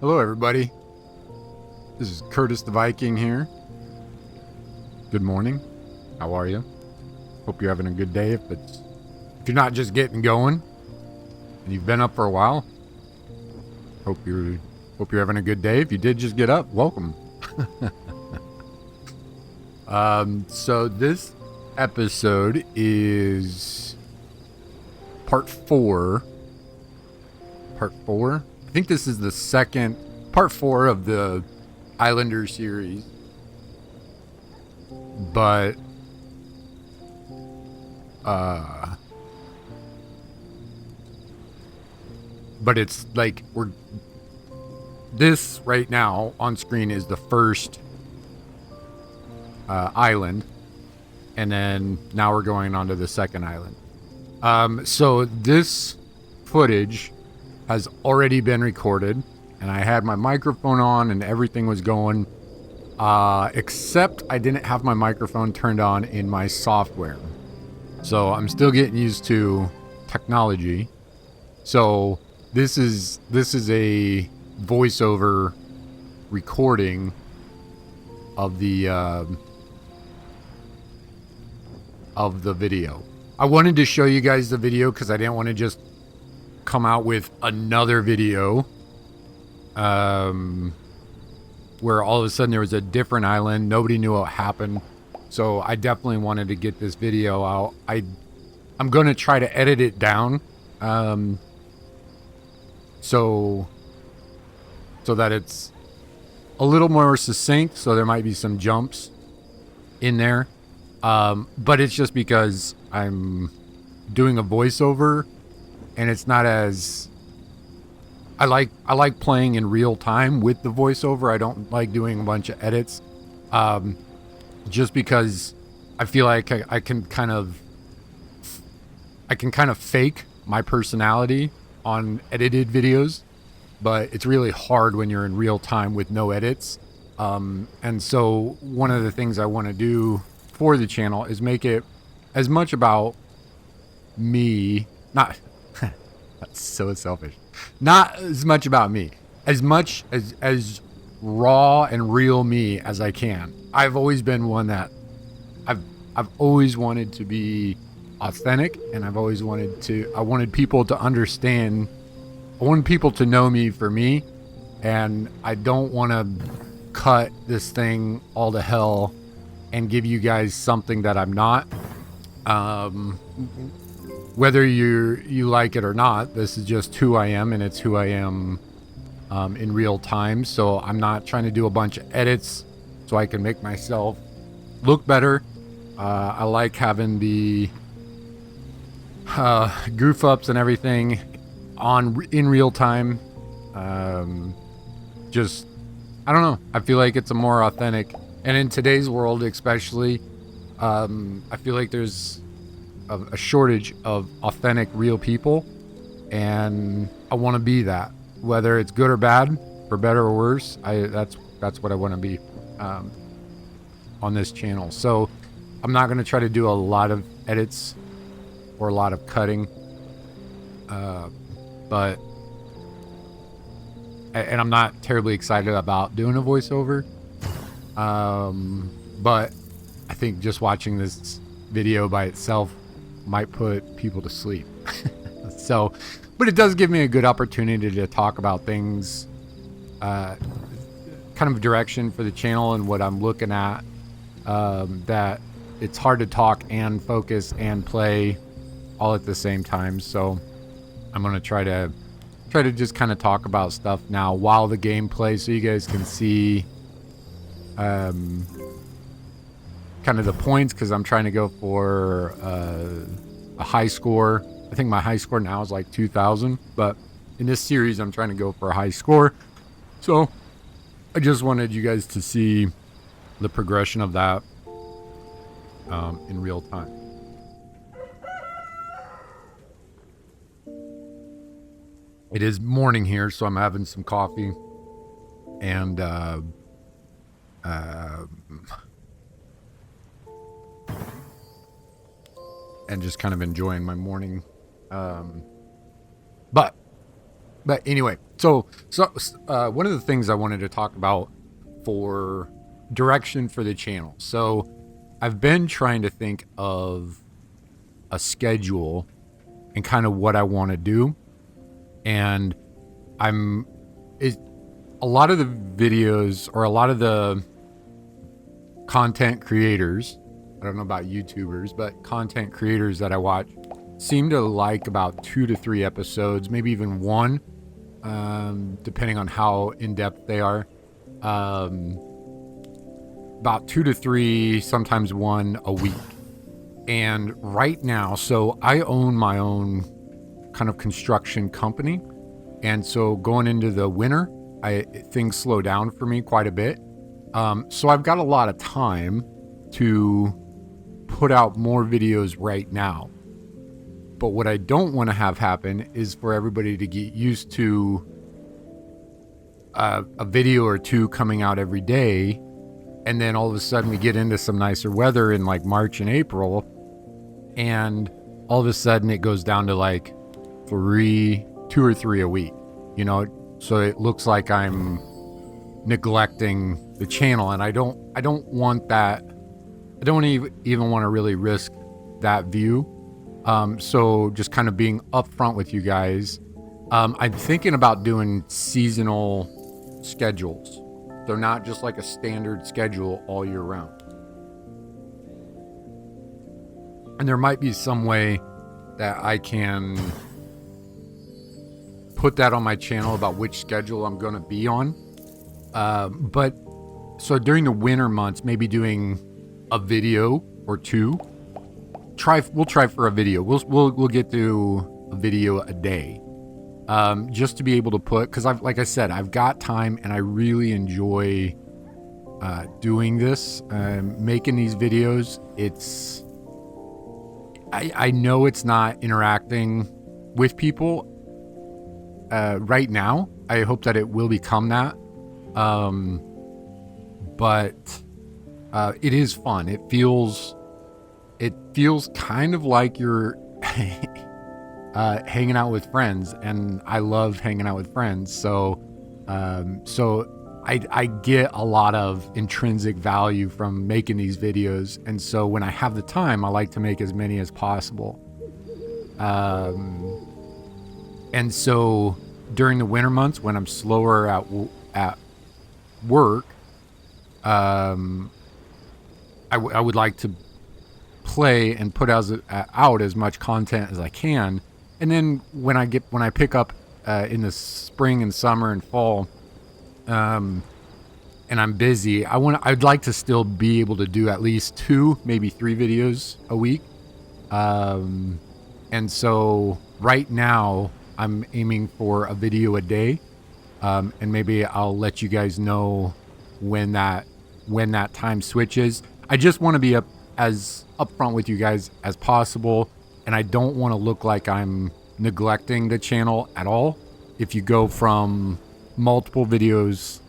Hello, everybody. This is Curtis the Viking here. Good morning. How are you? Hope you're having a good day. If you're not just getting going and you've been up for a while, hope you're having a good day. If you did just get up, welcome. So this episode is part 4. Part 4. I think this is the part 4 of the Islander series, but it's like this right now on screen is the first island, and then now we're going on to the second island. So this footage has already been recorded, and I had my microphone on and everything was going, except I didn't have my microphone turned on in my software. So I'm still getting used to technology. So this is a voiceover recording of the video. I wanted to show you guys the video because I didn't want to just come out with another video where all of a sudden there was a different island. Nobody knew what happened. So I definitely wanted to get this video out. I'm going to try to edit it down so that it's a little more succinct. So there might be some jumps in there. But it's just because I'm doing a voiceover, and it's not as I like playing in real time with the voiceover. I don't like doing a bunch of edits, just because I feel like I can kind of fake my personality on edited videos, but it's really hard when you're in real time with no edits. And so one of the things I want to do for the channel is make it as much about me, not that's so selfish. Not as much about me, as much as raw and real me as I can. I've always been one that I've always wanted to be authentic, and I wanted people to understand. I wanted people to know me for me, and I don't want to cut this thing all to hell and give you guys something that I'm not. Whether you like it or not, this is just who I am, and it's who I am in real time. So I'm not trying to do a bunch of edits so I can make myself look better. I like having the goof ups and everything in real time. Just, I don't know. I feel like it's a more authentic, and in today's world especially, I feel like there's a shortage of authentic, real people, and I want to be that, whether it's good or bad, for better or worse. That's what I want to be on this channel. So I'm not going to try to do a lot of edits or a lot of cutting, but I'm not terribly excited about doing a voiceover, but I think just watching this video by itself might put people to sleep. So, but it does give me a good opportunity to talk about things, kind of direction for the channel and what I'm looking at, that it's hard to talk and focus and play all at the same time. So I'm going to try to just kind of talk about stuff now while the game plays, so you guys can see kind of the points, because I'm trying to go for a high score. I think my high score now is like 2,000, but in this series I'm trying to go for a high score. So I just wanted you guys to see the progression of that in real time. It is morning here, so I'm having some coffee and just kind of enjoying my morning. But But anyway, so one of the things I wanted to talk about for direction for the channel. So I've been trying to think of a schedule and kind of what I want to do. And a lot of the videos or a lot of the content creators, I don't know about YouTubers, but content creators that I watch seem to like about 2 to 3 episodes, maybe even one, depending on how in-depth they are. About 2 to 3, sometimes 1 a week. And right now, so I own my own kind of construction company. And so going into the winter, things slow down for me quite a bit. So I've got a lot of time to put out more videos right now. But what I don't want to have happen is for everybody to get used to a video or two coming out every day. And then all of a sudden we get into some nicer weather in like March and April. And all of a sudden it goes down to like 2 or 3 a week, you know? So it looks like I'm neglecting the channel, and I don't want that. I don't even want to really risk that view. So just kind of being upfront with you guys, I'm thinking about doing seasonal schedules. They're not just like a standard schedule all year round. And there might be some way that I can put that on my channel about which schedule I'm going to be on. But so during the winter months, maybe doing a video or two. We'll try for a video. We'll get to a video a day. Just to be able to put, because like I said, I've got time and I really enjoy doing this, making these videos. I know it's not interacting with people right now. I hope that it will become that. But it is fun. It feels kind of like you're hanging out with friends, and I love hanging out with friends. So I get a lot of intrinsic value from making these videos. And so when I have the time, I like to make as many as possible. And so during the winter months, when I'm slower at work, I would like to play and put out as much content as I can. And then when I pick up in the spring and summer and fall, and I'm busy, I'd like to still be able to do at least 2, maybe 3 videos a week. And so right now I'm aiming for a video a day. And maybe I'll let you guys know when that time switches. I just want to be as upfront with you guys as possible, and I don't want to look like I'm neglecting the channel at all. If you go from multiple videos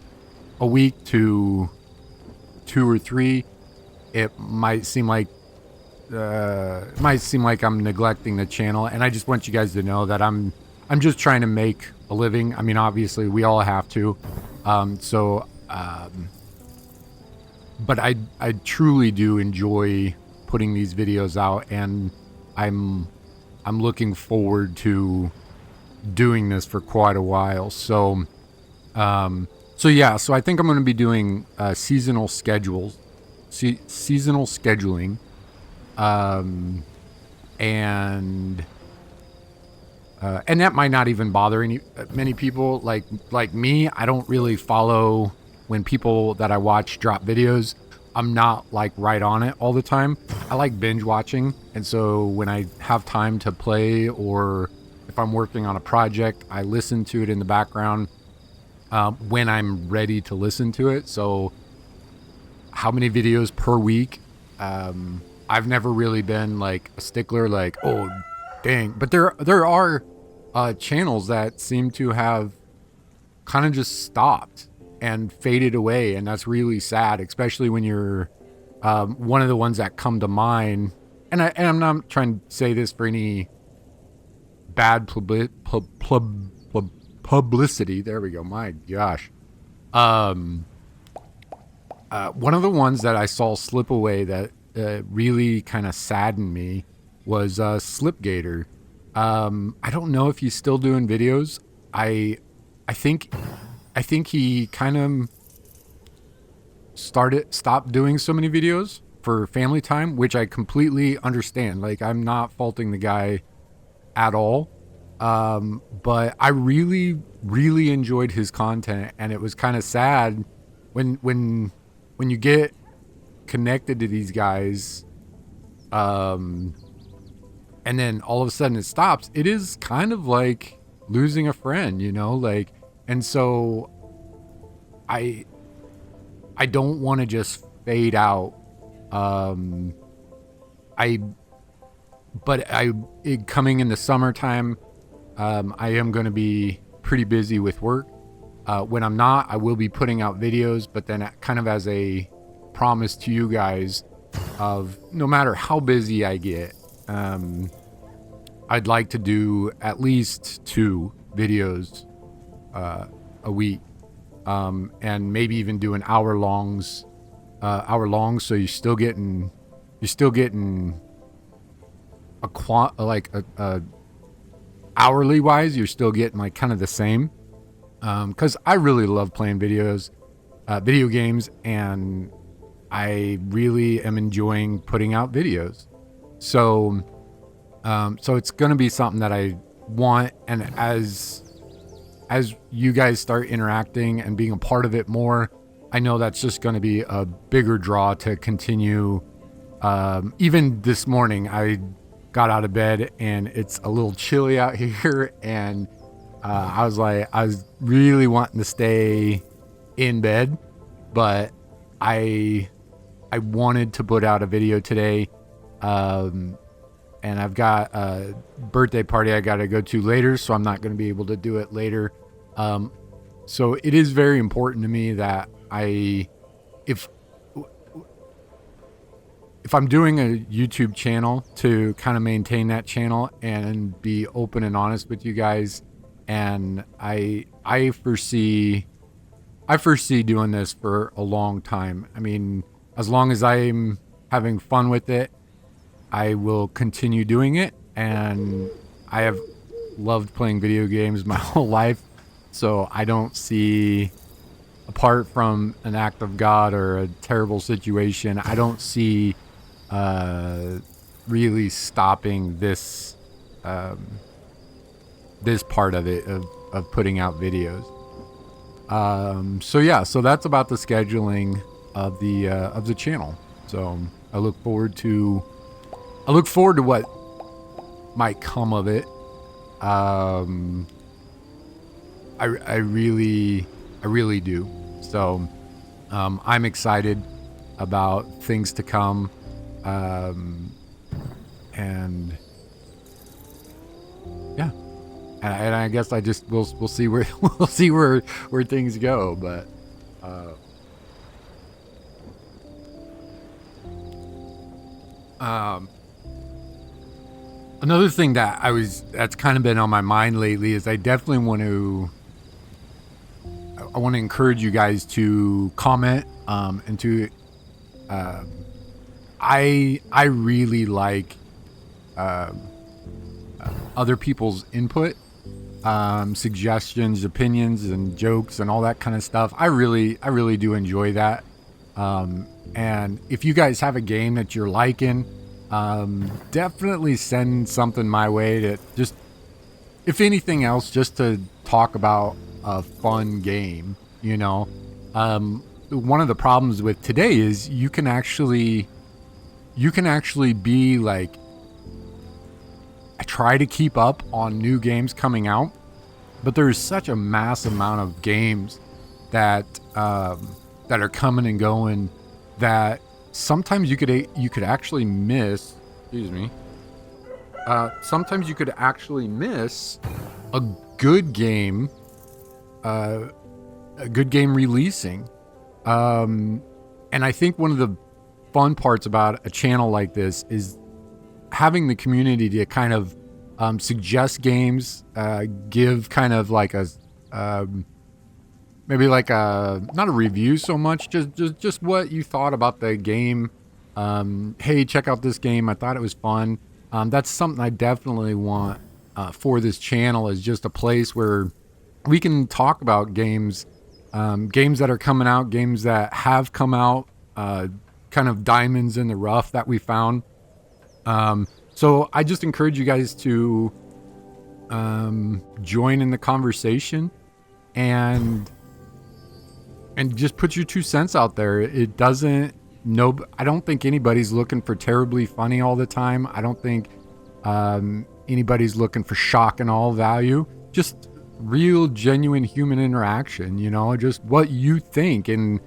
a week to 2 or 3, it might seem like I'm neglecting the channel, and I just want you guys to know that I'm just trying to make a living. I mean, obviously we all have to. But I truly do enjoy putting these videos out, and I'm looking forward to doing this for quite a while. So yeah, so I think I'm going to be doing seasonal scheduling, and that might not even bother many people like me. I don't really follow when people that I watch drop videos. I'm not like right on it all the time. I like binge watching, and so when I have time to play, or if I'm working on a project, I listen to it in the background when I'm ready to listen to it. So how many videos per week? I've never really been like a stickler, like, oh dang. But there are channels that seem to have kind of just stopped and faded away, and that's really sad, especially when you're one of the ones that come to mind. And I'm not trying to say this for any bad publicity. There we go. My gosh. One of the ones that I saw slip away that really kind of saddened me was Slipgator. I don't know if he's still doing videos. I think he kind of stopped doing so many videos for family time, which I completely understand. Like, I'm not faulting the guy at all. But I really, really enjoyed his content, and it was kind of sad when you get connected to these guys, and then all of a sudden it stops. It is kind of like losing a friend, you know, like, and so I don't want to just fade out. Coming in the summertime, I am going to be pretty busy with work. When I'm not, I will be putting out videos, but then kind of as a promise to you guys of no matter how busy I get, I'd like to do at least 2 videos a week, and maybe even do an hour long, so you're still getting a hourly wise, you're still getting like kind of the same, because I really love playing video games, and I really am enjoying putting out videos. So it's going to be something that I want, and as you guys start interacting and being a part of it more, I know that's just going to be a bigger draw to continue. Even this morning, I got out of bed and it's a little chilly out here, and I was really wanting to stay in bed, but I wanted to put out a video today, and I've got a birthday party I got to go to later, so I'm not going to be able to do it later. So it is very important to me that if I'm doing a YouTube channel, to kind of maintain that channel and be open and honest with you guys. And I foresee doing this for a long time. I mean, as long as I'm having fun with it, I will continue doing it. And I have loved playing video games my whole life. So I don't see, apart from an act of God or a terrible situation, I don't see really stopping this this part of it, of putting out videos. So that's about the scheduling of the channel. So I look forward to what might come of it. I really do. So I'm excited about things to come. And yeah, and I guess we'll see where where things go. But another thing that's kind of been on my mind lately is I definitely want to encourage you guys to comment, and to I really like other people's input, suggestions, opinions, and jokes, and all that kind of stuff. I really do enjoy that. And if you guys have a game that you're liking, definitely send something my way, to just, if anything else, just to talk about a fun game, you know. One of the problems with today is you can actually be like, I try to keep up on new games coming out, but there's such a mass amount of games that are coming and going that sometimes you could actually miss. Excuse me. Sometimes you could actually miss a good game releasing. And I think one of the fun parts about a channel like this is having the community to kind of suggest games, give kind of like a maybe like a, not a review so much, just what you thought about the game. Hey, check out this game. I thought it was fun. That's something I definitely want for this channel, is just a place where we can talk about games, games that are coming out, games that have come out, kind of diamonds in the rough that we found. So I just encourage you guys to join in the conversation and just put your 2 cents out there. It doesn't, no, I don't think anybody's looking for terribly funny all the time. I don't think anybody's looking for shock and all value. Just real, genuine human interaction, you know, just what you think. And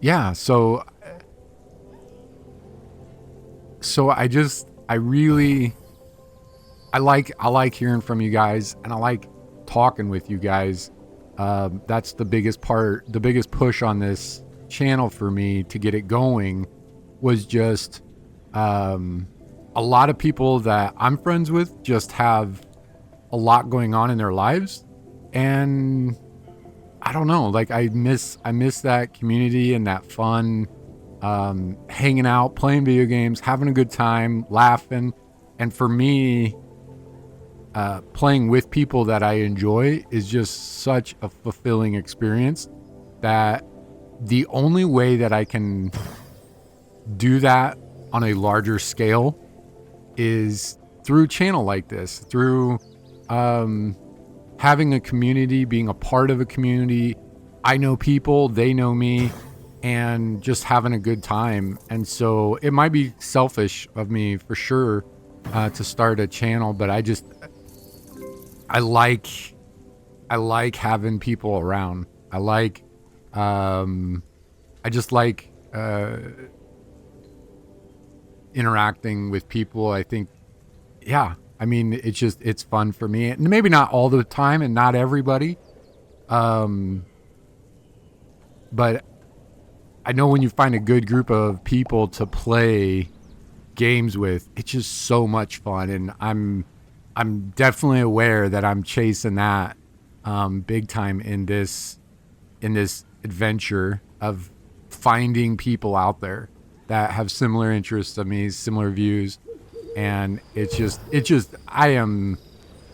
yeah, so I really, I like hearing from you guys, and I like talking with you guys. That's the biggest part, the biggest push on this channel for me to get it going was just a lot of people that I'm friends with just have a lot going on in their lives, and I don't know, like I miss that community and that fun, hanging out, playing video games, having a good time, laughing. And for me, playing with people that I enjoy is just such a fulfilling experience that the only way that I can do that on a larger scale is through a channel like this, through having a community, being a part of a community. I know people, they know me, and just having a good time. And so it might be selfish of me for sure to start a channel, but I like having people around. I just like interacting with people. I think, yeah, I mean, it's fun for me, and maybe not all the time and not everybody. But I know when you find a good group of people to play games with, it's just so much fun. And I'm definitely aware that I'm chasing that big time in this adventure of finding people out there that have similar interests to me, similar views. And it's just I am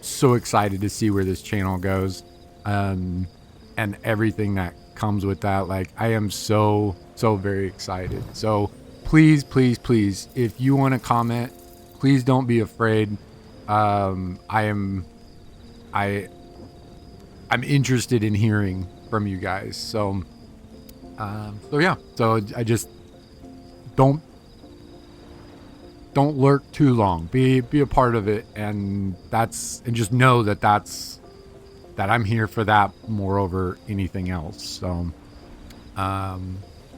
so excited to see where this channel goes, and everything that comes with that. Like, I am so very excited. So please, if you want to comment, please don't be afraid. I'm interested in hearing from you guys. So yeah. So I just don't lurk too long. Be a part of it, and just know that I'm here for that more over anything else. So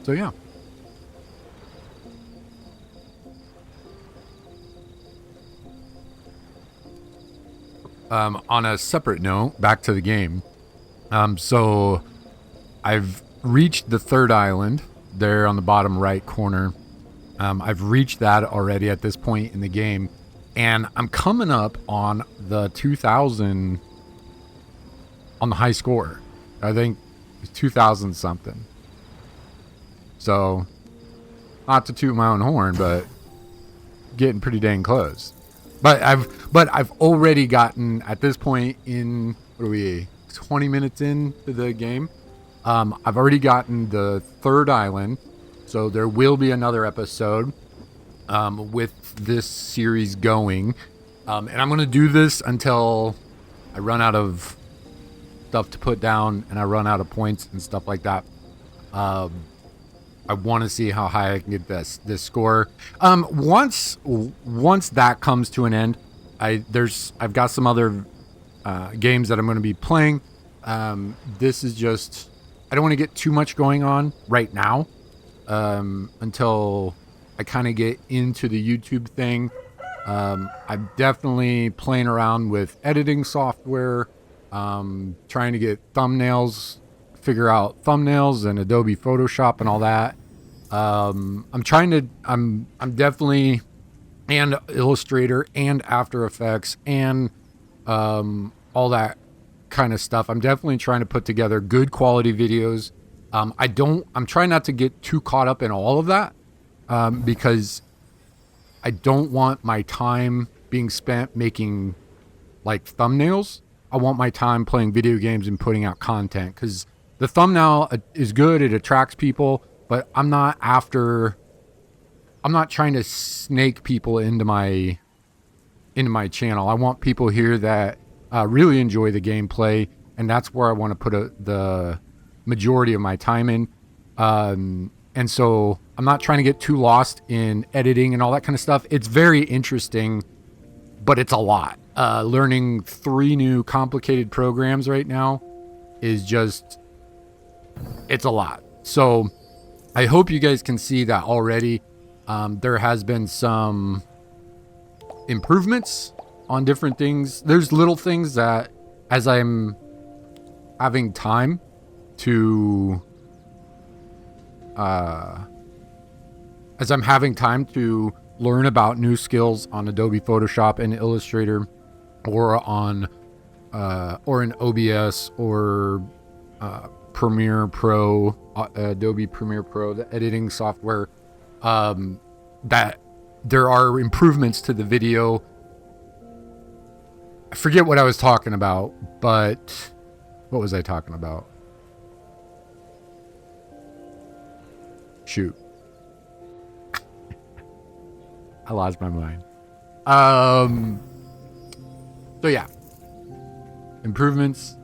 yeah. On a separate note, back to the game. So I've reached the 3rd island there on the bottom right corner. I've reached that already at this point in the game, and I'm coming up on the 2000 on the high score. I think it's 2000 something. So, not to toot my own horn, but getting pretty dang close. But I've already gotten, at this point in, what are we, 20 minutes into the game, I've already gotten the 3rd island. So there will be another episode with this series going. And I'm going to do this until I run out of stuff to put down and I run out of points and stuff like that. I want to see how high I can get this score. Once that comes to an end, I've got some other games that I'm going to be playing. This is just, I don't want to get too much going on right now. Until I kind of get into the YouTube thing. I'm definitely playing around with editing software, trying to get figure out thumbnails and Adobe Photoshop and all that. I'm definitely, and Illustrator and After Effects and all that kind of stuff. I'm definitely trying to put together good quality videos. I'm trying not to get too caught up in all of that, because I don't want my time being spent making like thumbnails. I want my time playing video games and putting out content, because the thumbnail is good. It attracts people, but I'm not trying to snake people into my channel. I want people here that really enjoy the gameplay, and that's where I want to put the majority of my time in. And so I'm not trying to get too lost in editing and all that kind of stuff. It's very interesting, but it's a lot. Learning 3 new complicated programs right now is just, it's a lot. So I hope you guys can see that already. There has been some improvements on different things. There's little things that as I'm having time to learn about new skills on Adobe Photoshop and Illustrator, or on or in OBS, or Premiere Pro, Adobe Premiere Pro, the editing software, that there are improvements to the video. I forget what I was talking about, but what was I talking about? Shoot. I lost my mind. So yeah. Improvements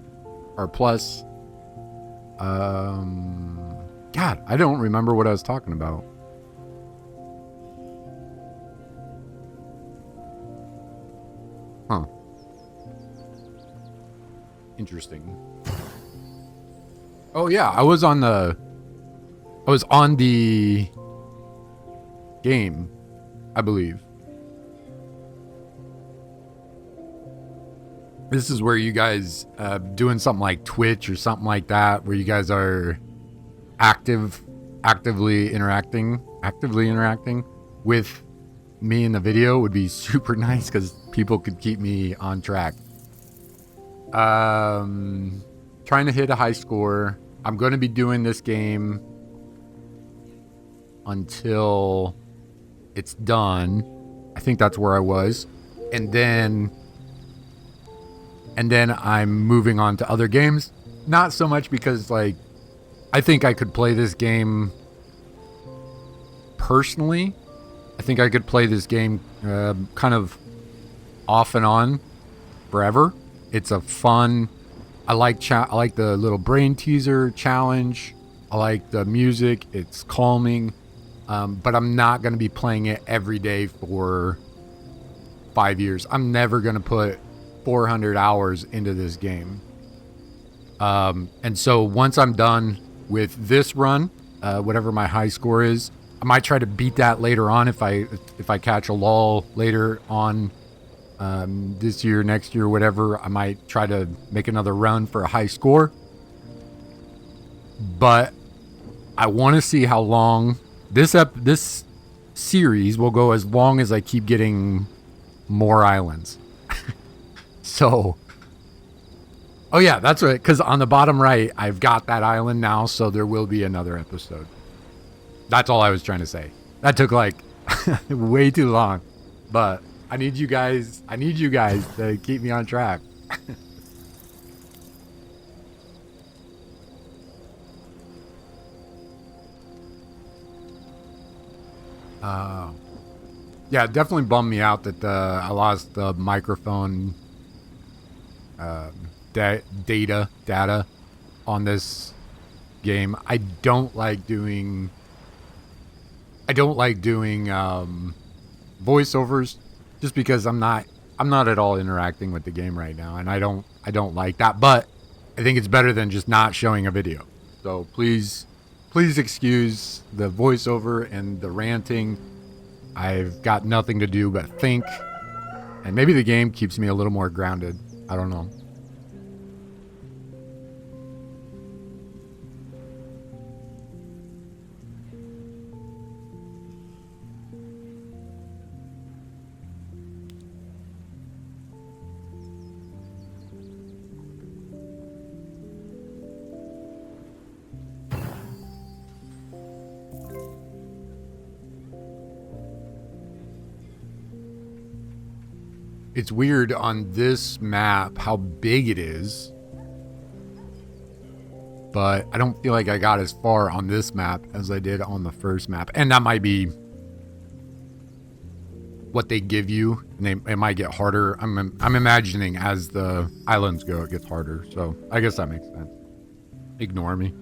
are plus. God, I don't remember what I was talking about. Huh. Interesting. Oh yeah, I was on the game, I believe. This is where you guys doing something like Twitch or something like that, where you guys are actively interacting with me in the video, would be super nice, because people could keep me on track. Trying to hit a high score. I'm going to be doing this game until it's done. I think that's where I was. And then I'm moving on to other games. Not so much because, like, I think I could play this game personally. I think I could play this game kind of off and on forever. It's a fun. I like the little brain teaser challenge. I like the music. It's calming. But I'm not going to be playing it every day for 5 years. I'm never going to put 400 hours into this game. And so once I'm done with this run, whatever my high score is, I might try to beat that later on if I catch a lull later on, this year, next year, whatever. I might try to make another run for a high score. But I want to see how long this series will go, as long as I keep getting more islands. So, oh yeah, that's right. Because on the bottom right, I've got that island now, so there will be another episode. That's all I was trying to say. That took like way too long, but I need you guys to keep me on track. Yeah, it definitely bummed me out that I lost the microphone data on this game. I don't like doing voiceovers, just because I'm not at all interacting with the game right now, and I don't like that. But I think it's better than just not showing a video. So please excuse the voiceover and the ranting. I've got nothing to do but think, and maybe the game keeps me a little more grounded. I don't know. It's weird on this map how big it is, but I don't feel like I got as far on this map as I did on the first map. And that might be what they give you, and it might get harder. I'm imagining as the islands go, it gets harder. So I guess that makes sense. Ignore me.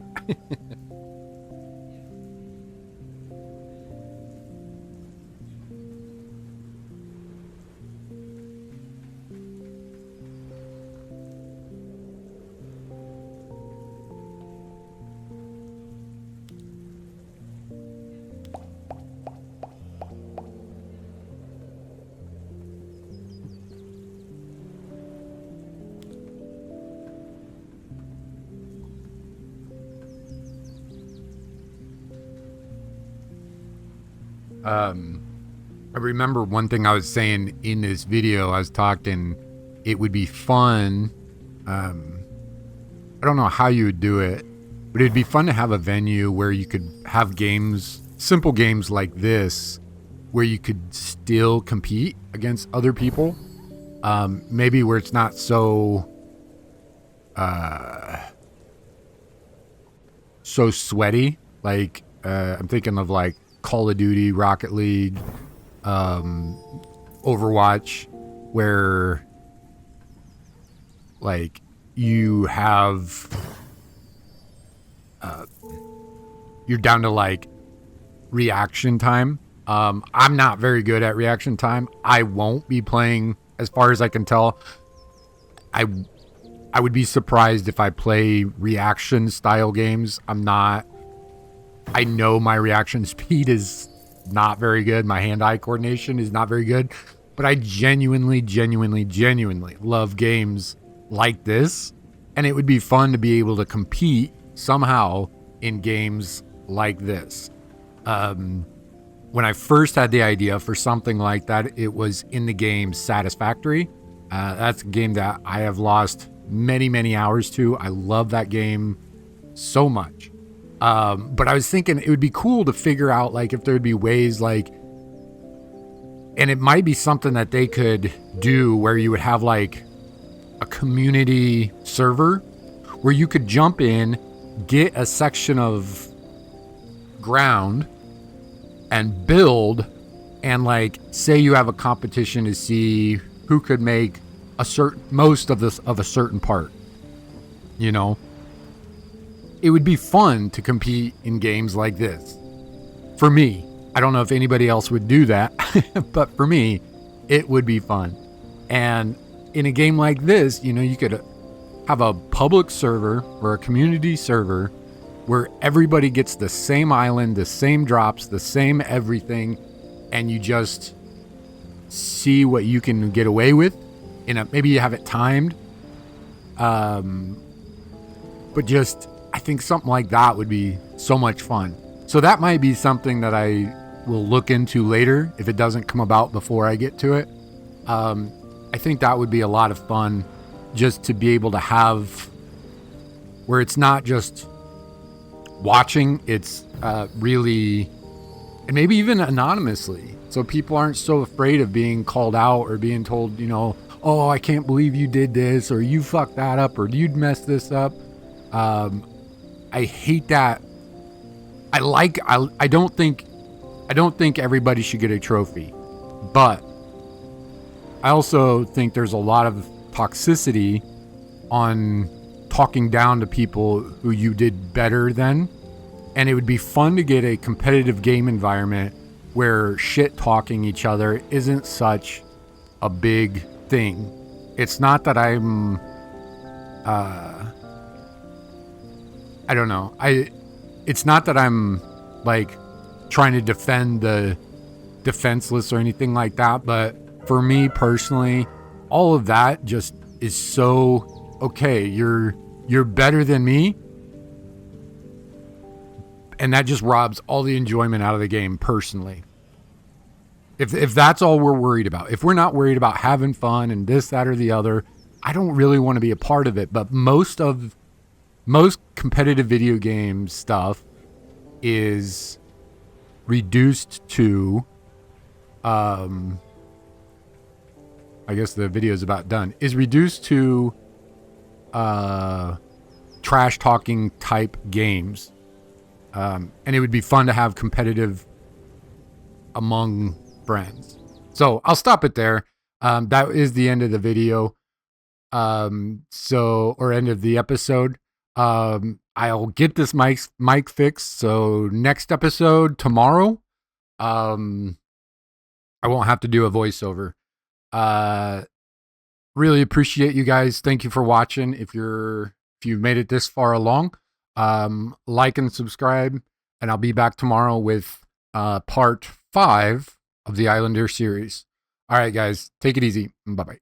I remember one thing I was saying in this video. I was talking, it would be fun. I don't know how you would do it, but it'd be fun to have a venue where you could have games, simple games like this, where you could still compete against other people. Maybe where it's not so sweaty. Like I'm thinking of like Call of Duty, Rocket League, Overwatch, where like you have you're down to like reaction time. I'm not very good at reaction time. I won't be playing, as far as I can tell. I would be surprised if I play reaction style games. I know my reaction speed is not very good. My hand-eye coordination is not very good. But I genuinely love games like this. And it would be fun to be able to compete somehow in games like this. When I first had the idea for something like that, it was in the game Satisfactory. That's a game that I have lost many hours to. I love that game so much. But I was thinking it would be cool to figure out like if there'd be ways like, and it might be something that they could do where you would have like a community server where you could jump in, get a section of ground and build, and like say you have a competition to see who could make most of a certain part, you know. It would be fun to compete in games like this. For me, I don't know if anybody else would do that, but for me, it would be fun. And in a game like this, you know, you could have a public server or a community server where everybody gets the same island, the same drops, the same everything, and you just see what you can get away with. Maybe you have it timed. But just, I think something like that would be so much fun. So that might be something that I will look into later if it doesn't come about before I get to it. I think that would be a lot of fun, just to be able to have where it's not just watching, it's really, and maybe even anonymously, so people aren't so afraid of being called out or being told, you know, oh, I can't believe you did this, or you fucked that up, or you'd mess this up. I hate that. I don't think everybody should get a trophy, but I also think there's a lot of toxicity on talking down to people who you did better than. And it would be fun to get a competitive game environment where shit talking each other isn't such a big thing. It's not that I'm I don't know. It's not that I'm like trying to defend the defenseless or anything like that, but for me personally, all of that just is so okay. You're better than me, and that just robs all the enjoyment out of the game personally. If that's all we're worried about, if we're not worried about having fun and this, that, or the other, I don't really want to be a part of it. But most competitive video game stuff is reduced to I guess the video is about done, is reduced to trash talking type games. And it would be fun to have competitive among friends. So I'll stop it there. That is the end of the video. Or end of the episode. I'll get this mic fixed. So next episode tomorrow, I won't have to do a voiceover. Really appreciate you guys. Thank you for watching. If you've made it this far along, like and subscribe, and I'll be back tomorrow with part 5 of the Islander series. All right, guys, take it easy. Bye-bye.